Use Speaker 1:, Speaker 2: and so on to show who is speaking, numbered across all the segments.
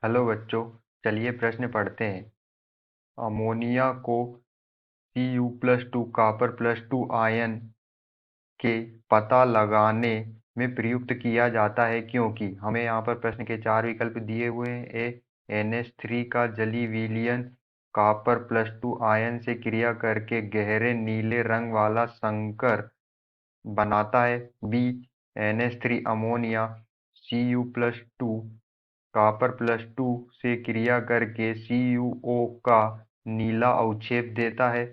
Speaker 1: Hello बच्चों, चलिए प्रश्न पढ़ते हैं। अमोनिया को Cu+2 कॉपर+2 आयन के पता लगाने में प्रयुक्त किया जाता है क्योंकि हमें यहाँ पर प्रश्न के 4 विकल्प दिए हुए हैं। ए, NH3 का जलीय विलयन कॉपर+2 आयन से क्रिया करके गहरे नीले रंग वाला संकर बनाता है। बी, NH3 अमोनिया Cu+2 कॉपर+2 से क्रिया करके CuO का नीला अवक्षेप देता है।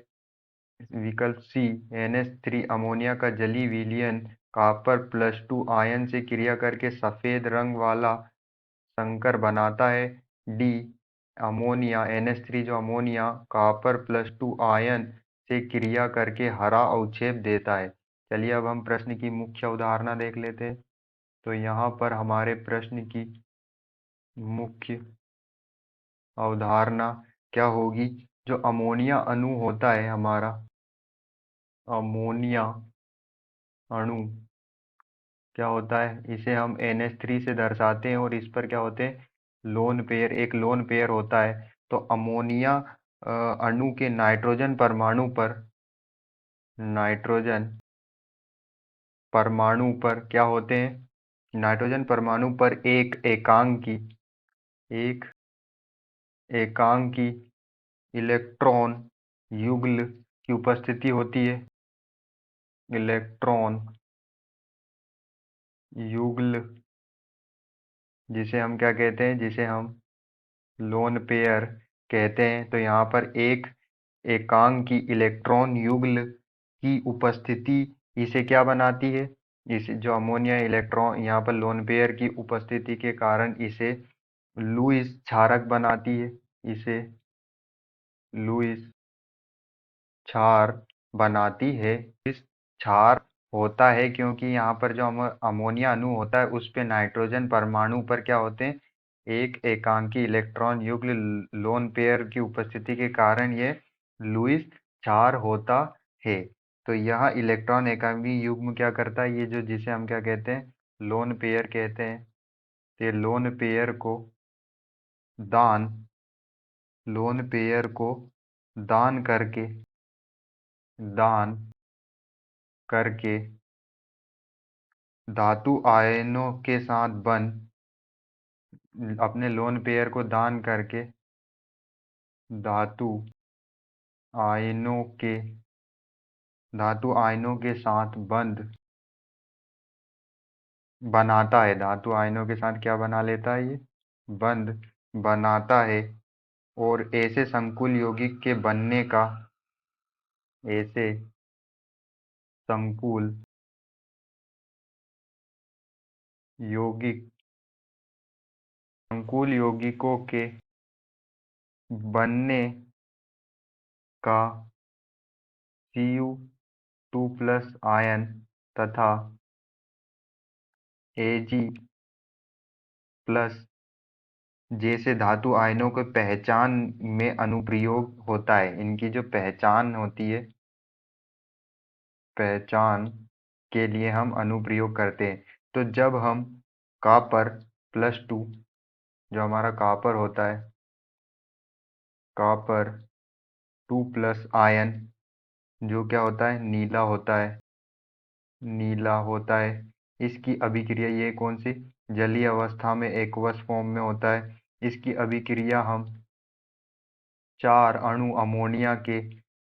Speaker 1: विकल्प सी, NH3 अमोनिया का जलीय विलयन कॉपर+2 आयन से क्रिया करके सफेद रंग वाला संकर बनाता है। डी, अमोनिया NH3 जो अमोनिया कॉपर+2 आयन से क्रिया करके हरा अवक्षेप देता है। चलिए अब हम प्रश्न की मुख्य अवधारणा देख लेते हैं। तो यहाँ पर हमारे प्रश्न की मुख्य अवधारणा क्या होगी? जो अमोनिया अणु होता है हमारा, अमोनिया अणु क्या होता है, इसे हम NH3 से दर्शाते हैं और इस पर क्या होते हैं, लोन पेयर, एक लोन पेयर होता है। तो अमोनिया अणु के नाइट्रोजन परमाणु पर, नाइट्रोजन परमाणु पर क्या होते हैं, नाइट्रोजन परमाणु पर एक एकांकी इलेक्ट्रॉन युग्ल की उपस्थिति होती है। इलेक्ट्रॉन युग्ल, जिसे हम क्या कहते हैं, जिसे हम लोन पेयर कहते हैं। तो यहाँ पर एक एकांकी इलेक्ट्रॉन युग्ल की उपस्थिति इसे क्या बनाती है, इस जो अमोनिया इलेक्ट्रॉन यहाँ पर लोन पेयर की उपस्थिति के कारण इसे लुईस क्षारक बनाती है। इसे लुईस क्षार बनाती है। इस क्षार होता है क्योंकि यहाँ पर जो अमोनिया अणु होता है उस पे नाइट्रोजन परमाणु पर क्या होते हैं, एक एकांकी इलेक्ट्रॉन युग्ल लोन पेयर की उपस्थिति के कारण ये लुईस क्षार होता है। तो यह इलेक्ट्रॉन एकांकी युग्म क्या करता है, ये जो जिसे हम क्या कहते हैं, लोन पेयर कहते हैं। ये दान लोन पेयर को दान करके दान करके धातु आयनों के साथ अपने लोन पेयर को दान करके धातु आयनों के धातु आयनों के साथ बंध बनाता है। धातु आयनों के साथ क्या बना लेता है, ये बंध बनाता है। और ऐसे संकुल यौगिक के बनने का ऐसे संकुल यौगिक संकुल यौगिकों के बनने का Cu2+ आयन तथा Ag+ जैसे धातु आयनों के पहचान में अनुप्रयोग होता है। इनकी जो पहचान होती है, पहचान के लिए हम अनुप्रयोग करते हैं। तो जब हम कॉपर+2, जो हमारा कॉपर होता है, कॉपर 2+ आयन जो क्या होता है, नीला होता है, नीला होता है। इसकी अभिक्रिया, ये कौन सी, जलीय अवस्था में एक्वस फॉर्म में होता है। इसकी अभिक्रिया हम 4 अणु अमोनिया के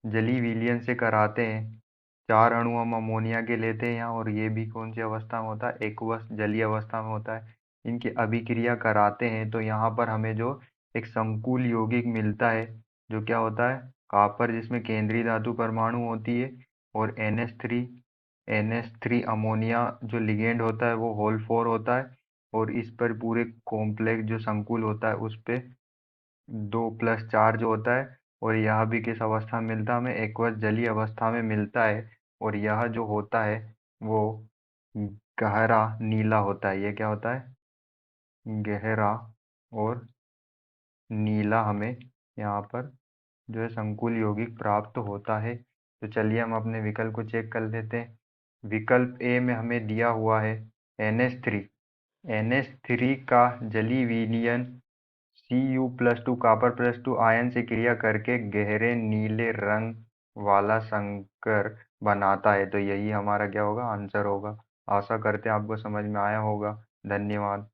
Speaker 1: जलीय विलयन से कराते हैं। 4 अणु हम अमोनिया के लेते हैं यहाँ, और ये भी कौन सी अवस्था में होता है, एक्वस जलीय अवस्था में होता है। इनकी अभिक्रिया कराते हैं तो यहाँ पर हमें जो एक संकुल यौगिक मिलता है, जो क्या होता है, कॉपर जिसमें केंद्रीय धातु परमाणु होती है, और NH3 अमोनिया जो लिगेंड होता है वो होल 4 होता है। और इस पर पूरे कॉम्प्लेक्स जो संकुल होता है उस पे 2+ चार्ज होता है। और यह भी किस अवस्था में मिलता है हमें, एक्वस जलीय अवस्था में मिलता है। और यह जो होता है वो गहरा नीला होता है। ये क्या होता है, गहरा और नीला हमें यहाँ पर जो है संकुल यौगिक प्राप्त होता है। तो चलिए हम अपने विकल्प को चेक कर लेते हैं। विकल्प ए में हमें दिया हुआ है NH3 का जलीय विलयन Cu+2 कॉपर+2 आयन से क्रिया करके गहरे नीले रंग वाला संकर बनाता है। तो यही हमारा क्या होगा, आंसर होगा। आशा करते हैं आपको समझ में आया होगा। धन्यवाद।